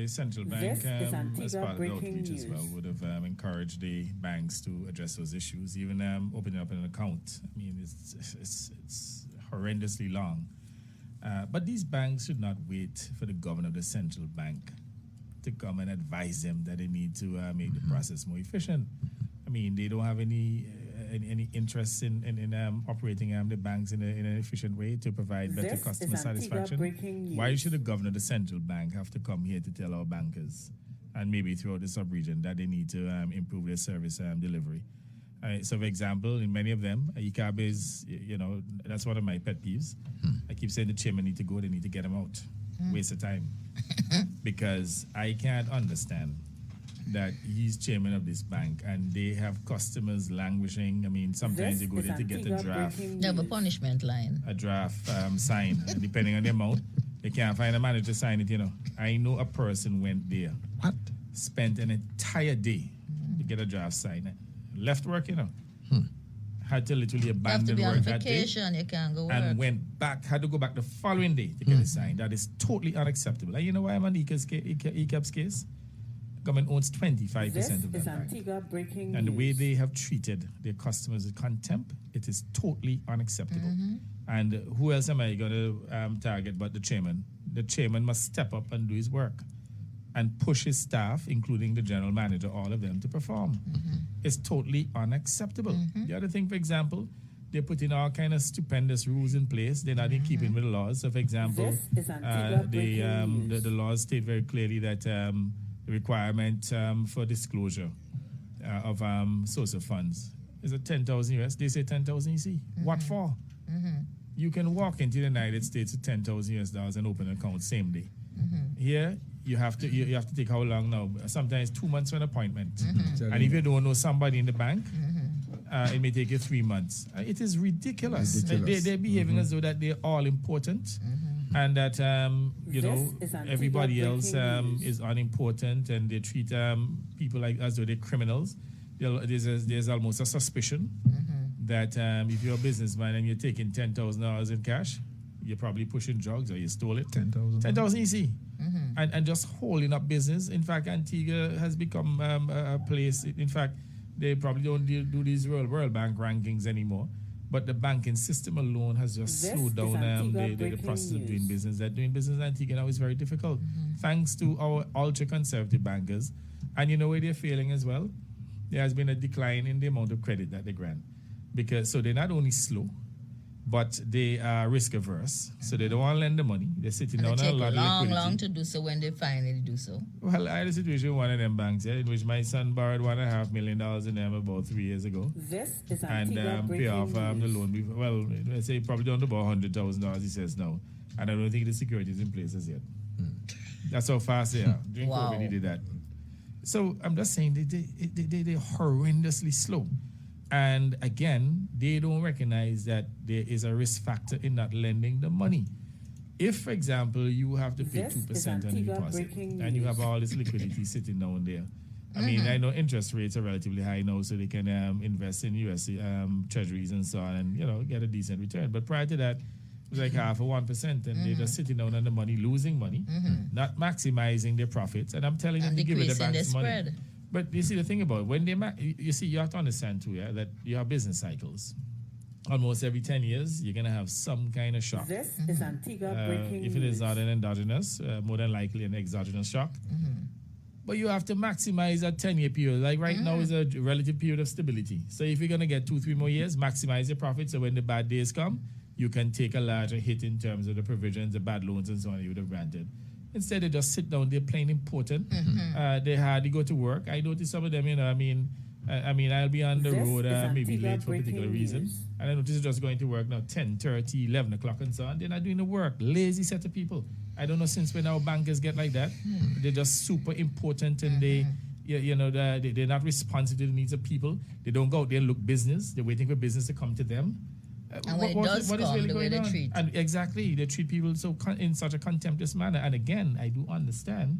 central bank, as part of the outreach as well, would have encouraged the banks to address those issues, even opening up an account. I mean, it's horrendously long. But these banks should not wait for the governor of the central bank to come and advise them that they need to make the process more efficient. I mean, they don't have any interest in operating the banks in an efficient way to provide better customer satisfaction. Why should the governor of the central bank have to come here to tell our bankers and maybe throughout the sub-region that they need to improve their service delivery? So, for example, in many of them, ECAB is, that's one of my pet peeves. I keep saying the chairman need to go, they need to get him out. Waste of time. Because I can't understand that he's chairman of this bank and they have customers languishing. I mean, sometimes they go there to get a draft. They have a punishment line. A draft sign. And depending on the amount, they can't find a manager to sign it, I know a person went there. What? Spent an entire day to get a draft sign. Left work, Had to literally abandon work on vacation, you can't go work. And went back, had to go back the following day to get it signed. That is totally unacceptable. And you know why I'm on ECAB's case? Government owns 25% of that bank. And the way they have treated their customers with contempt, it is totally unacceptable. And who else am I going to target but the chairman? The chairman must step up and do his work and push his staff, including the general manager, all of them, to perform. It's totally unacceptable. The other thing, for example, they're putting all kind of stupendous rules in place. They're not in keeping with the laws. So, for example, the laws state very clearly that the requirement for disclosure of source of funds is at 10,000 US. They say 10,000 EC. What for? You can walk into the United States with 10,000 US dollars and open an account same day. Here, you have to take how long now? Sometimes 2 months for an appointment. And if you don't know somebody in the bank, it may take you 3 months. It is ridiculous. They're behaving as though that they're all important and that everybody else is unimportant, and they treat people like as though they're criminals. There's almost a suspicion that if you're a businessman and you're taking $10,000 in cash, you're probably pushing drugs or you stole it. 10,000 EC. And just holding up business. In fact, Antigua has become a place. In fact, they probably don't do these World Bank rankings anymore. But the banking system alone has just slowed down the process of doing business. That doing business in Antigua now is very difficult, thanks to our ultra-conservative bankers. And you know where they're failing as well? There has been a decline in the amount of credit that they grant. So they're not only slow, but they are risk averse, so they don't want to lend the money. They're sitting down on a lot of liquidity. Long to do so when they finally do so. Well, I had a situation with one of them banks in which my son borrowed $1.5 million in them about 3 years ago. This is and pay off the loan. Well, let's say probably down to about $100,000, he says now. And I don't think the security is in place as yet. That's how fast they are. During COVID, he did that. So I'm just saying they're horrendously slow. And again, they don't recognize that there is a risk factor in not lending the money. If, for example, you have to pay 2% on the deposit and you have all this liquidity sitting down there, I mean, I know interest rates are relatively high now, so they can invest in US treasuries and so on and, get a decent return. But prior to that, it was like half of 1%, and they're just sitting down on the money, losing money, not maximizing their profits. And I'm telling them to give it the banks money. But you see, the thing about it, when you have to understand too, that you have business cycles. Almost every 10 years, you're going to have some kind of shock. This is Antigua breaking if it is not an endogenous, more than likely an exogenous shock. But you have to maximize that 10-year period. Like right now is a relative period of stability. So if you're going to get 2-3 more years, maximize your profits. So when the bad days come, you can take a larger hit in terms of the provisions, the bad loans and so on you would have granted. Instead, they just sit down. They're plain important. They hardly go to work. I notice some of them, I mean, I'll be on the road maybe late for a particular reason. And I notice they're just going to work now 10:30, 11 o'clock and so on. They're not doing the work. Lazy set of people. I don't know since when our bankers get like that. They're just super important, and they're not responsive to the needs of people. They don't go out there and look business. They're waiting for business to come to them. And when it does come, the way they treat. And exactly, they treat people in such a contemptuous manner. And again, I do understand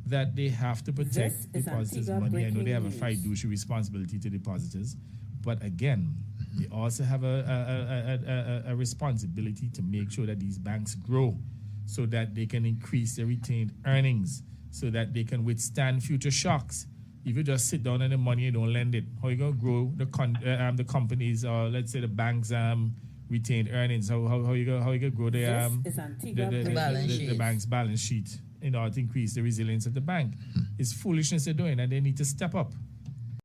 that they have to protect depositors' money. I know they have a fiduciary responsibility to depositors, but again, they also have a responsibility to make sure that these banks grow, so that they can increase their retained earnings, so that they can withstand future shocks. If you just sit down on the money, you don't lend it. How you gonna grow the companies, or let's say the banks retained earnings? How you gonna grow the bank's balance sheet in order to increase the resilience of the bank? It's foolishness they're doing, and they need to step up.